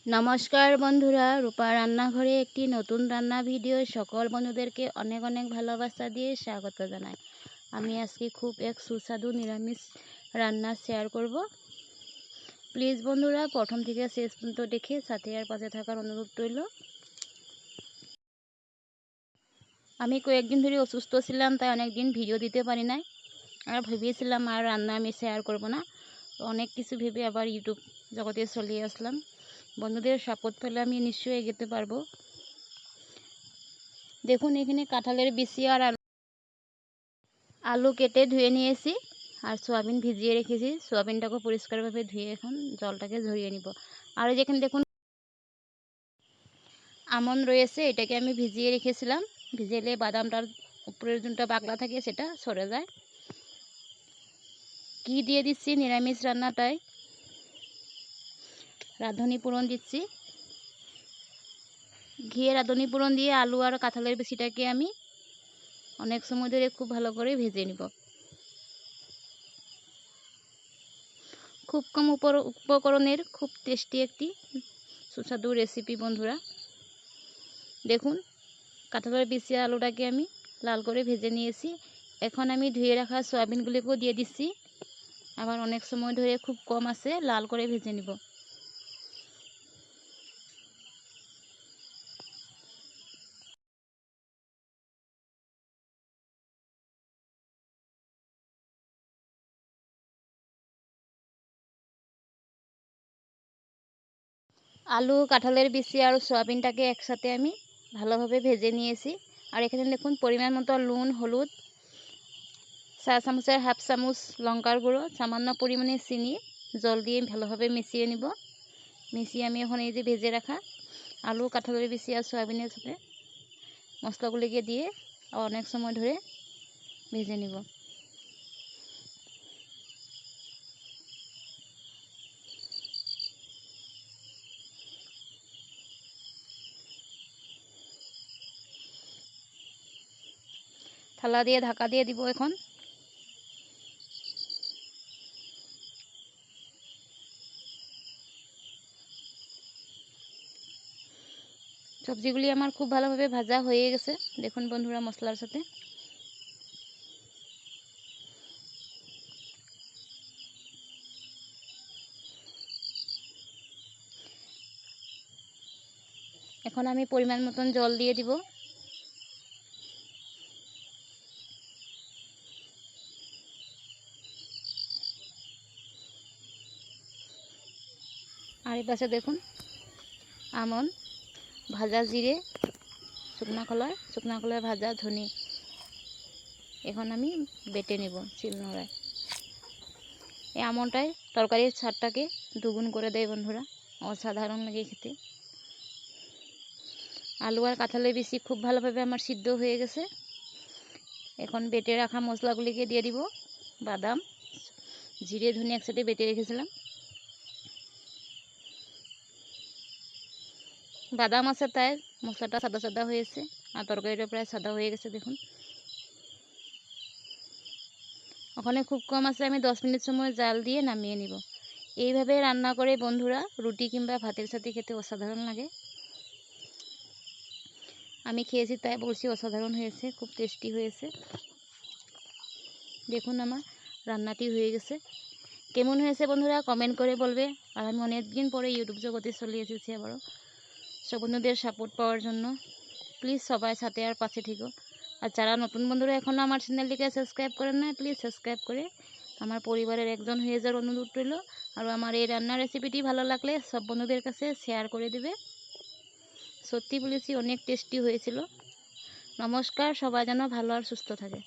নমস্কার বন্ধুরা, রূপা রান্নাঘরে একটি নতুন রান্না ভিডিও সকল বন্ধুদেরকে অনেক অনেক ভালোবাসা দিয়ে স্বাগত জানাই। আমি আজকে খুব এক সুস্বাদু নিরামিষ রান্না শেয়ার করব। প্লিজ বন্ধুরা প্রথম থেকে শেষ পর্যন্ত দেখে সাথে আর পাশে থাকার অনুরোধ রইল। আমি কয়েকদিন ধরে অসুস্থ ছিলাম, তাই অনেক দিন ভিডিও দিতে পারি নাই। আর ভেবেছিলাম আর রান্না আমি শেয়ার করব না, অনেক কিছু ভেবে আবার ইউটিউব জগতে চলে আসলাম। বন্ধুদের সাপোর্ট পেলে আমি নিশ্চয়ই এগোতে পারবো। দেখুন এখানে কাঁঠালের বিচি আর আলু কেটে ধুয়ে নিয়েছি আর সয়াবিন ভিজিয়ে রেখেছি। সয়াবিনটাকে পরিষ্কারভাবে ধুয়ে এখন জলটাকে ঝরিয়ে নিব। আর যেখানে দেখুন আমন্ড রয়েছে, এটাকে আমি ভিজিয়ে রেখেছিলাম। ভিজিয়ে বাদামটার উপরের জুনটা পাকলা থাকে সেটা সরে যায়। ঘি দিয়ে দিচ্ছি নিরামিষ রান্নাটায়, রাঁধুনি ফোড়ন দিচ্ছি। ঘিয়ে রাঁধুনি ফোড়ন দিয়ে আলু আর কাঁঠালের বিচিটাকে আমি অনেক সময় ধরে খুব ভালো করে ভেজে নিব। খুব কম উপকরণের খুব টেস্টি একটি সুস্বাদু রেসিপি বন্ধুরা। দেখুন কাঁঠালের বিচি আলুটাকে আমি লাল করে ভেজে নিয়েছি। এখন আমি ধুয়ে রাখা সয়াবিনগুলিকেও দিয়ে দিচ্ছি। আবার অনেক সময় ধরে খুব কম আছে লাল করে ভেজে নিব। আলু, কাঁঠালের বিচি আর সয়াবিনটাকে একসাথে আমি ভালোভাবে ভেজে নিয়েছি। আর এখানে দেখুন পরিমাণ মতো নুন, হলুদ, চা চামচের হাফ চামচ লঙ্কার গুঁড়ো, সামান্য পরিমাণে চিনি, জল দিয়ে ভালোভাবে মিশিয়ে নিব। মিশিয়ে আমি এখন এই যে ভেজে রাখা আলু, কাঁঠালের বিচি আর সয়াবিনের সাথে মশলাগুলিকে দিয়ে অনেক সময় ধরে ভেজে নিব। থালা দিয়ে ঢাকা দিয়ে দিব এখন। সবজিগুলি আমার খুব ভালোভাবে ভাজা হয়ে গেছে দেখুন বন্ধুরা মশলার সাথে। এখন আমি পরিমাণ মতন জল দিয়ে দিব। আর এই পাশে দেখুন আমন, ভাজা জিরে, শুকনা কলার ভাজা ধনে এখন আমি বেটে নেব শিলনোড়ায়। এই আমনটাই তরকারির স্বাদটাকে দুগুণ করে দেয় বন্ধুরা, অসাধারণ লাগে খেতে। আলু আর কাঁঠালের বিচি খুব ভালোভাবে আমার সিদ্ধ হয়ে গেছে। এখন বেটে রাখা মশলাগুলিকে দিয়ে দিব। বাদাম, জিরে, ধনে একসাথে বেটে রেখেছিলাম। বাদাম আছে তাই মশলাটা সাদা সাদা হয়েছে আর তরকারিটা প্রায় সাদা হয়ে গেছে দেখুন। ওখানে খুব কম আছে, আমি 10 মিনিট সময় জাল দিয়ে নামিয়ে নিব। এইভাবে রান্না করে বন্ধুরা রুটি কিংবা ভাতের সাথে খেতে অসাধারণ লাগে। আমি খেয়েছি তাই বলছি অসাধারণ হয়েছে, খুব টেস্টি হয়েছে। দেখুন আমার রান্নাটি হয়ে গেছে। কেমন হয়েছে বন্ধুরা কমেন্ট করে বলবে। আর আমি অনেক দিন পরে ইউটিউব জগতে চলে এসেছি আবারও সব বন্ধুদের সাপোর্ট পাওয়ার জন্য। প্লিজ সবাই সাথে আর পাশে থেকো। আর যারা নতুন বন্ধুরা এখনও আমার চ্যানেলটিকে সাবস্ক্রাইব করেন না, প্লিজ সাবস্ক্রাইব করে আমার পরিবারের একজন হয়ে যাওয়ার অনুরোধ রইল। আর আমার এই রান্নার রেসিপিটি ভালো লাগলে সব বন্ধুদের কাছে শেয়ার করে দেবে। সত্যি বলেছি অনেক টেস্টি হয়েছিল। নমস্কার, সবাই যেন ভালো আর সুস্থ থাকে।